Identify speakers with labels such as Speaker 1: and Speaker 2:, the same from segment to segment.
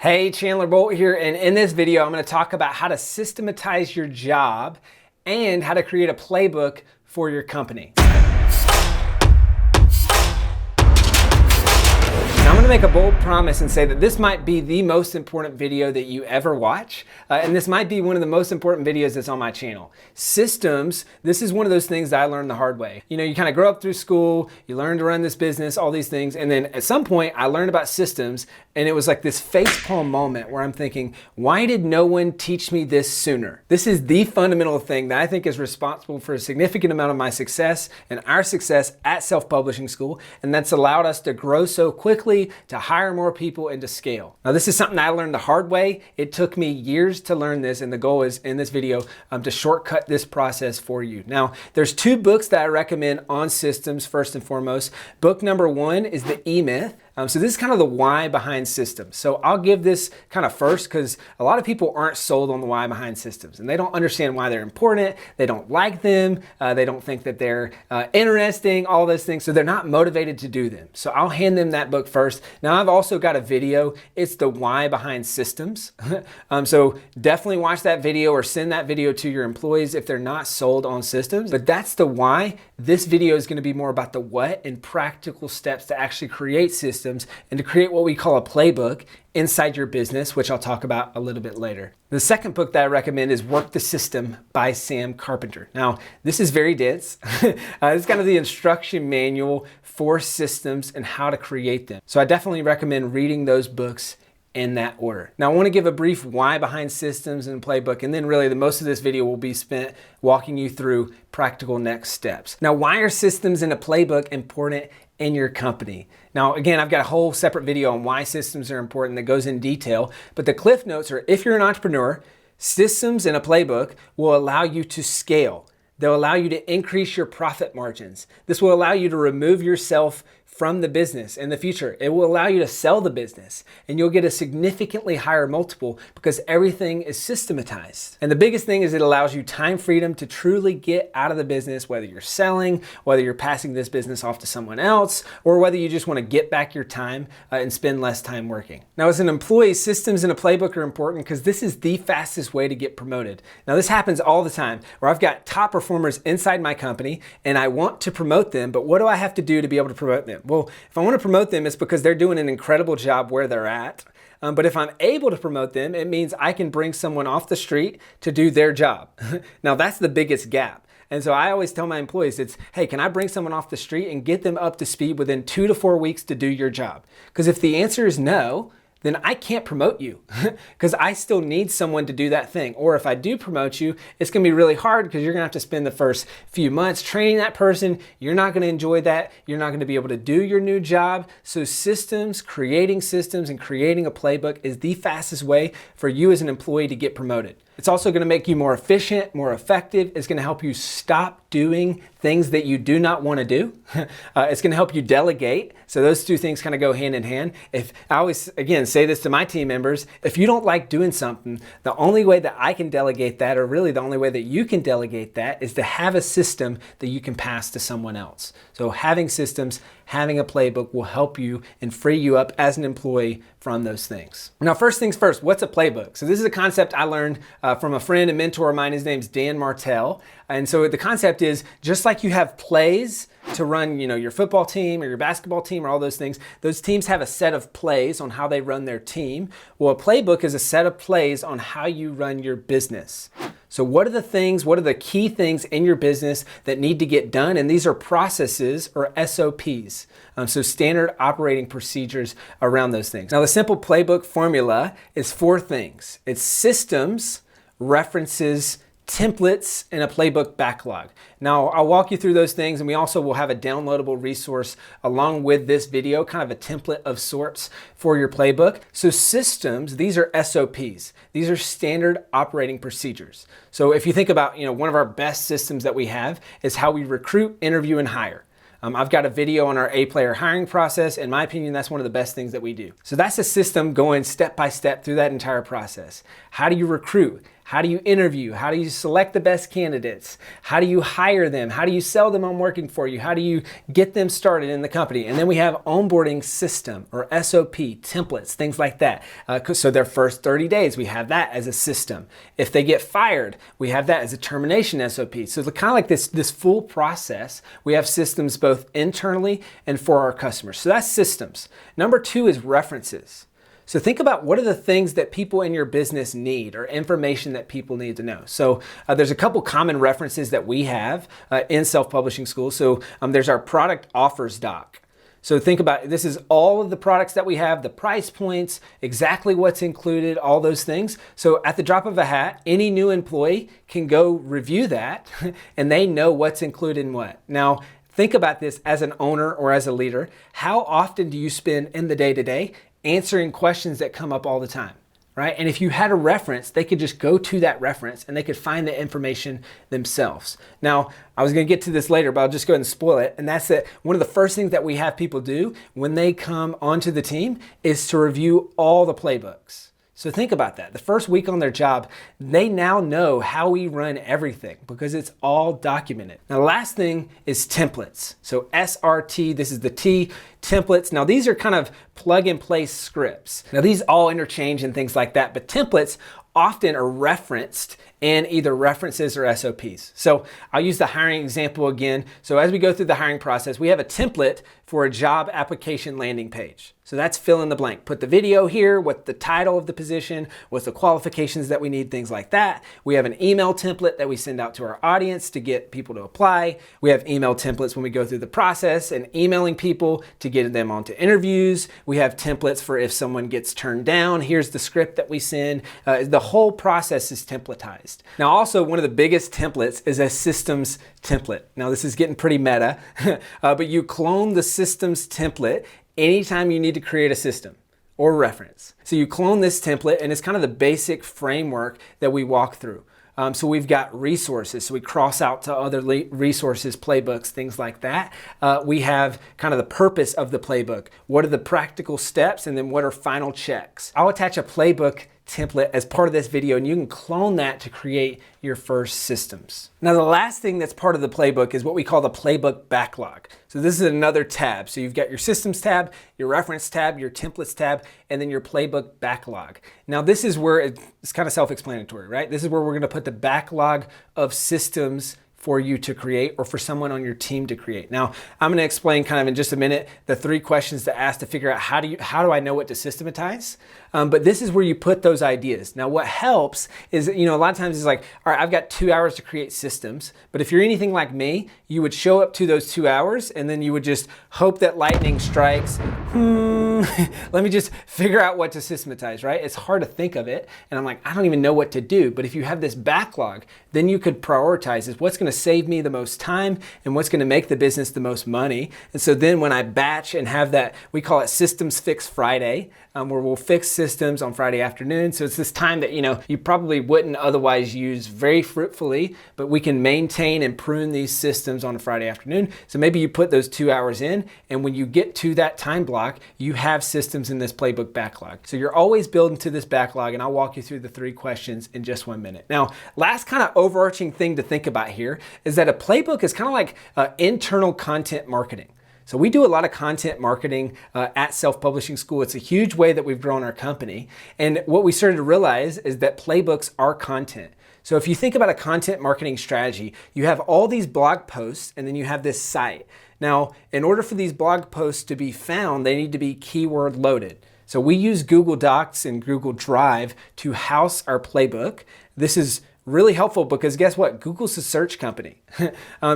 Speaker 1: Hey, Chandler Bolt here, and in this video I'm going to talk about how to systematize your job and how to create a playbook for your company. Now, I'm going to make a bold promise and say that this might be the most important video that you ever watch, and this might be one of the most important videos that's on my channel. Systems, this is one of those things that I learned the hard way. You know, you kind of grow up through school, you learn to run this business, all these things, and then at some point I learned about systems, and it was like this facepalm moment where I'm thinking, why did no one teach me this sooner? This is the fundamental thing that I think is responsible for a significant amount of my success and our success at Self-Publishing School, and that's allowed us to grow so quickly, to hire more people, and to scale. Now, this is something I learned the hard way. It took me years to learn this, and the goal is in this video to shortcut this process for you. Now, there's two books that I recommend on systems first and foremost. Book number one is The E-Myth. So this is kind of the why behind systems. So I'll give this kind of first because a lot of people aren't sold on the why behind systems, and they don't understand why they're important. They don't like them. They don't think that they're interesting, all those things. So they're not motivated to do them. So I'll hand them that book first. Now, I've also got a video. It's the why behind systems. So definitely watch that video or send that video to your employees if they're not sold on systems. But that's the why. This video is going to be more about the what and practical steps to actually create systems and to create what we call a playbook inside your business, which I'll talk about a little bit later. The second book that I recommend is Work the System by Sam Carpenter. Now, this is very dense. It's kind of the instruction manual for systems and how to create them. So I definitely recommend reading those books in that order. Now, I want to give a brief why behind systems and playbook, and then really the most of this video will be spent walking you through practical next steps. Now, why are systems and a playbook important in your company? Now, again, I've got a whole separate video on why systems are important that goes in detail, but the cliff notes are, if you're an entrepreneur, systems and a playbook will allow you to scale. They'll allow you to increase your profit margins. This will allow you to remove yourself from the business in the future. It will allow you to sell the business, and you'll get a significantly higher multiple because everything is systematized. And the biggest thing is it allows you time freedom to truly get out of the business, whether you're selling, whether you're passing this business off to someone else, or whether you just want to get back your time and spend less time working. Now, as an employee, systems and a playbook are important because this is the fastest way to get promoted. Now, this happens all the time where I've got top performers inside my company and I want to promote them, but what do I have to do to be able to promote them? Well, if I want to promote them, it's because they're doing an incredible job where they're at. But if I'm able to promote them, it means I can bring someone off the street to do their job. Now, that's the biggest gap. And so I always tell my employees, hey, can I bring someone off the street and get them up to speed within 2 to 4 weeks to do your job? Because if the answer is no, then I can't promote you because I still need someone to do that thing. Or if I do promote you, it's going to be really hard because you're going to have to spend the first few months training that person. You're not going to enjoy that. You're not going to be able to do your new job. So systems, creating systems and creating a playbook is the fastest way for you as an employee to get promoted. It's also going to make you more efficient, more effective. It's going to help you stop doing things that you do not want to do. It's going to help you delegate. So those two things kind of go hand in hand. If I always, again, say this to my team members, if you don't like doing something, the only way that I can delegate that, or really the only way that you can delegate that, is to have a system that you can pass to someone else. So having systems, having a playbook will help you and free you up as an employee from those things. Now, first things first, what's a playbook? So this is a concept I learned from a friend and mentor of mine. His name's Dan Martell. And so the concept is, just like you have plays to run, your football team or your basketball team or all those things, those teams have a set of plays on how they run their team. Well, a playbook is a set of plays on how you run your business. So what are the key things in your business that need to get done? And these are processes, or SOPs. So standard operating procedures around those things. Now, the simple playbook formula is 4 things. It's systems, references, templates, and a playbook backlog. Now, I'll walk you through those things, and we also will have a downloadable resource along with this video, kind of a template of sorts for your playbook. So systems, these are SOPs. These are standard operating procedures. So if you think about, one of our best systems that we have is how we recruit, interview, and hire. I've got a video on our A-player hiring process. In my opinion, that's one of the best things that we do. So that's a system going step by step through that entire process. How do you recruit? How do you interview? How do you select the best candidates? How do you hire them? How do you sell them on working for you? How do you get them started in the company? And then we have onboarding system or SOP, templates, things like that. So their first 30 days, we have that as a system. If they get fired, we have that as a termination SOP. So it's kind of like this full process. We have systems both internally and for our customers. So that's systems. Number 2 is references. So think about what are the things that people in your business need or information that people need to know. So there's a couple common references that we have in self-publishing school. So there's our product offers doc. So think about, this is all of the products that we have, the price points, exactly what's included, all those things. So at the drop of a hat, any new employee can go review that and they know what's included in what. Now, think about this as an owner or as a leader. How often do you spend in the day-to-day answering questions that come up all the time, right? And if you had a reference, they could just go to that reference and they could find the information themselves. Now, I was gonna get to this later, but I'll just go ahead and spoil it. And that's that one of the first things that we have people do when they come onto the team is to review all the playbooks. So think about that. The first week on their job, they now know how we run everything because it's all documented. Now, the last thing is templates. So SRT, this is the T, templates. Now, these are kind of plug and play scripts. Now, these all interchange and things like that, but templates often are referenced in either references or SOPs. So I'll use the hiring example again. So as we go through the hiring process, we have a template for a job application landing page. So that's fill in the blank. Put the video here, what's the title of the position, what's the qualifications that we need, things like that. We have an email template that we send out to our audience to get people to apply. We have email templates when we go through the process and emailing people to get them onto interviews. We have templates for if someone gets turned down, here's the script that we send. The whole process is templatized. Now also one of the biggest templates is a systems template. Now this is getting pretty meta, but you clone the systems template anytime you need to create a system or reference. So you clone this template and it's kind of the basic framework that we walk through. So we've got resources, so we cross out to other resources, playbooks, things like that. We have kind of the purpose of the playbook. What are the practical steps and then what are final checks? I'll attach a playbook template as part of this video and you can clone that to create your first systems. Now the last thing that's part of the playbook is what we call the playbook backlog. So this is another tab. So you've got your systems tab, your reference tab, your templates tab, and then your playbook backlog. Now this is where it's kind of self-explanatory, right? This is where we're gonna put the backlog of systems for you to create or for someone on your team to create. Now, I'm going to explain kind of in just a minute the 3 questions to ask to figure out how do I know what to systematize? But this is where you put those ideas. Now, what helps is, a lot of times it's like, all right, I've got 2 hours to create systems. But if you're anything like me, you would show up to those 2 hours and then you would just hope that lightning strikes. Let me just figure out what to systematize, right? It's hard to think of it. And I'm like, I don't even know what to do. But if you have this backlog, then you could prioritize is what's going to save me the most time and what's going to make the business the most money. And so then when I batch and have that, we call it Systems Fix Friday, where we'll fix systems on Friday afternoon. So it's this time that, you probably wouldn't otherwise use very fruitfully, but we can maintain and prune these systems on a Friday afternoon. So maybe you put those 2 hours in, and when you get to that time block, you have systems in this playbook backlog. So you're always building to this backlog, and I'll walk you through the 3 questions in just 1 minute. Now, last kind of overarching thing to think about here is that a playbook is kind of like internal content marketing. So we do a lot of content marketing at Self-Publishing School. It's a huge way that we've grown our company. And what we started to realize is that playbooks are content. So if you think about a content marketing strategy, you have all these blog posts and then you have this site. Now, in order for these blog posts to be found, they need to be keyword loaded. So we use Google Docs and Google Drive to house our playbook. This is really helpful because guess what? Google's a search company.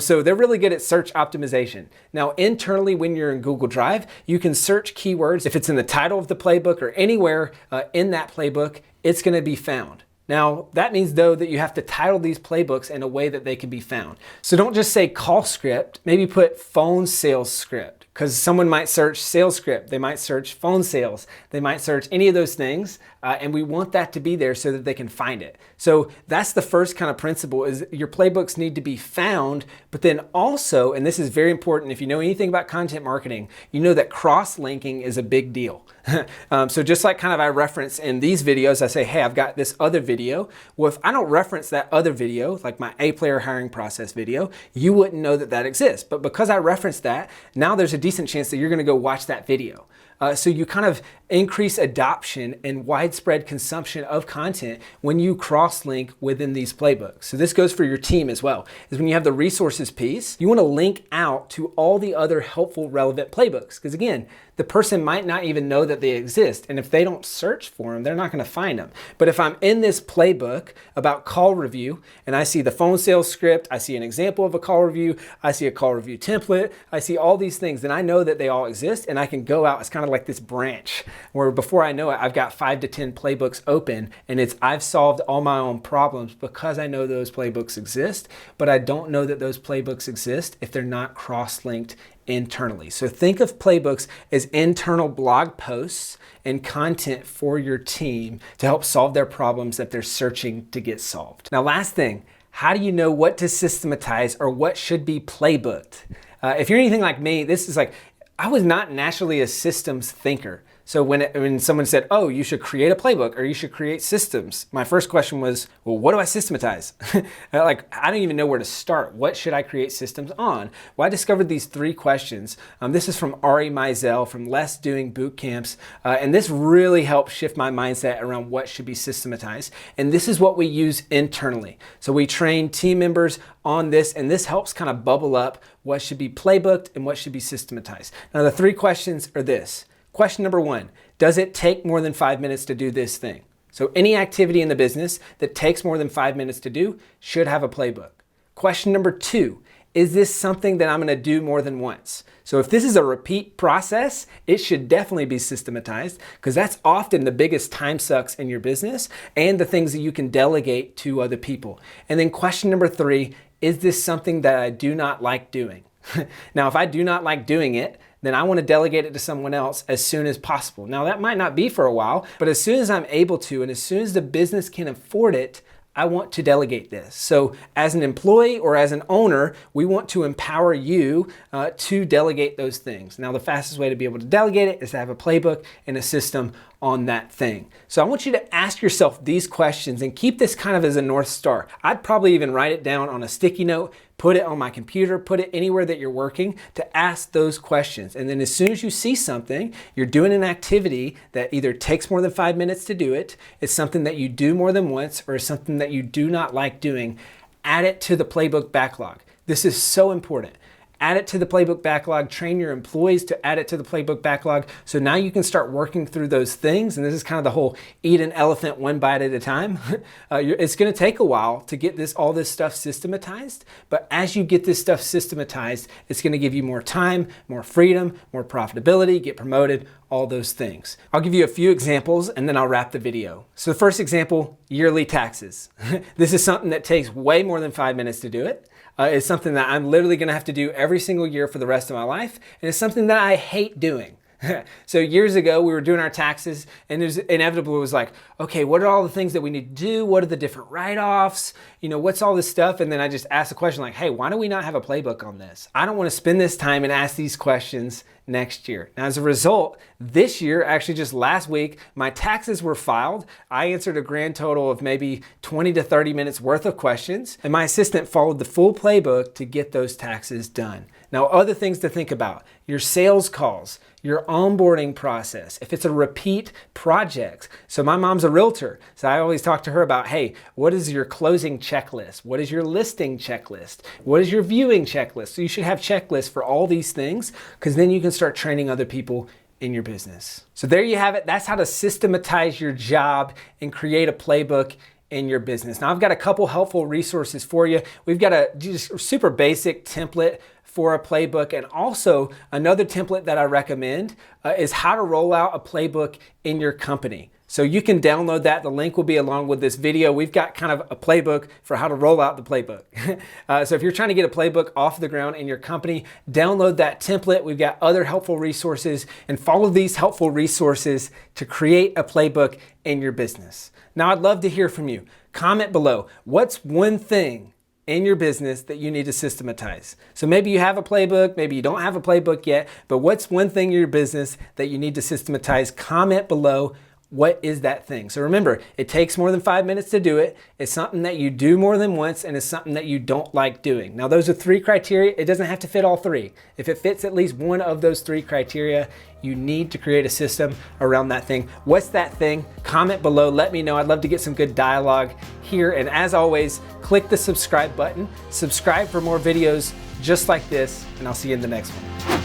Speaker 1: So they're really good at search optimization. Now, internally, when you're in Google Drive, you can search keywords. If it's in the title of the playbook or anywhere in that playbook, it's going to be found. Now, that means though that you have to title these playbooks in a way that they can be found. So don't just say call script, maybe put phone sales script, because someone might search sales script, they might search phone sales, they might search any of those things, and we want that to be there so that they can find it. So that's the first kind of principle, is your playbooks need to be found, but then also, and this is very important, if you know anything about content marketing, you know that cross-linking is a big deal. So just like kind of I reference in these videos, I say, hey, I've got this other video. Well, if I don't reference that other video, like my A player hiring process video, you wouldn't know that that exists. But because I referenced that, now there's a decent chance that you're going to go watch that video. So you kind of increase adoption and widespread consumption of content when you cross-link within these playbooks. So this goes for your team as well, is when you have the resources piece, you want to link out to all the other helpful, relevant playbooks. Because again, the person might not even know that they exist. And if they don't search for them, they're not going to find them. But if I'm in this playbook about call review and I see the phone sales script, I see an example of a call review, I see a call review template, I see all these things, then I know that they all exist and I can go out. It's kind of like this branch where before I know it, I've got 5 to 10 playbooks open, and I've solved all my own problems because I know those playbooks exist, but I don't know that those playbooks exist if they're not cross-linked internally. So think of playbooks as internal blog posts and content for your team to help solve their problems that they're searching to get solved. Now, last thing, how do you know what to systematize or what should be playbooked? If you're anything like me, this is like, I was not naturally a systems thinker. So when someone said, oh, you should create a playbook or you should create systems, my first question was, well, what do I systematize? Like, I don't even know where to start. What should I create systems on? Well, I discovered these 3 questions. This is from Ari Meisel from Less Doing Boot Camps. And this really helped shift my mindset around what should be systematized. And this is what we use internally. So we train team members on this, and this helps kind of bubble up what should be playbooked and what should be systematized. Now, the 3 questions are this. Question number 1, does it take more than 5 minutes to do this thing? So any activity in the business that takes more than 5 minutes to do should have a playbook. Question number 2, is this something that I'm going to do more than once? So if this is a repeat process, it should definitely be systematized, because that's often the biggest time sucks in your business and the things that you can delegate to other people. And then question number 3, is this something that I do not like doing? Now, if I do not like doing it, then I want to delegate it to someone else as soon as possible. Now, that might not be for a while, but as soon as I'm able to, and as soon as the business can afford it, I want to delegate this. So as an employee or as an owner, we want to empower you to delegate those things. Now, the fastest way to be able to delegate it is to have a playbook and a system on that thing. So I want you to ask yourself these questions and keep this kind of as a North Star. I'd probably even write it down on a sticky note, put it on my computer, put it anywhere that you're working to ask those questions. And then as soon as you see something, you're doing an activity that either takes more than 5 minutes to do it, it's something that you do more than once, or something that you do not like doing, add it to the playbook backlog. This is so important. Add it to the playbook backlog, train your employees to add it to the playbook backlog. So now you can start working through those things. And this is kind of the whole eat an elephant one bite at a time. It's going to take a while to get all this stuff systematized. But as you get this stuff systematized, it's going to give you more time, more freedom, more profitability, get promoted, all those things. I'll give you a few examples and then I'll wrap the video. So the first example, yearly taxes. This is something that takes way more than 5 minutes to do it. It's something that I'm literally going to have to do every single year for the rest of my life. And it's something that I hate doing. So years ago, we were doing our taxes, and there's inevitably it was like, okay, what are all the things that we need to do? What are the different write-offs? You know, what's all this stuff? And then I just asked the question like, hey, why do we not have a playbook on this? I don't want to spend this time and ask these questions next year. Now, as a result, this year, actually just last week, my taxes were filed. I answered a grand total of maybe 20 to 30 minutes worth of questions, and my assistant followed the full playbook to get those taxes done. Now, other things to think about, your sales calls, your onboarding process, if it's a repeat project. So my mom's a realtor, so I always talk to her about, hey, what is your closing checklist? What is your listing checklist? What is your viewing checklist? So you should have checklists for all these things, because then you can start training other people in your business. So there you have it. That's how to systematize your job and create a playbook in your business. Now, I've got a couple helpful resources for you. We've got a just super basic template for a playbook, and also another template that I recommend is how to roll out a playbook in your company. So you can download that. The link will be along with this video. We've got kind of a playbook for how to roll out the playbook. So if you're trying to get a playbook off the ground in your company, download that template. We've got other helpful resources, and follow these helpful resources to create a playbook in your business. Now, I'd love to hear from you. Comment below. What's one thing in your business that you need to systematize? So maybe you have a playbook, maybe you don't have a playbook yet, but what's one thing in your business that you need to systematize? Comment below. What is that thing? So remember, it takes more than 5 minutes to do it. It's something that you do more than once, and it's something that you don't like doing. Now, those are 3 criteria. It doesn't have to fit all 3. If it fits at least one of those 3 criteria, you need to create a system around that thing. What's that thing? Comment below. Let me know. I'd love to get some good dialogue here. And as always, click the subscribe button. Subscribe for more videos just like this, and I'll see you in the next one.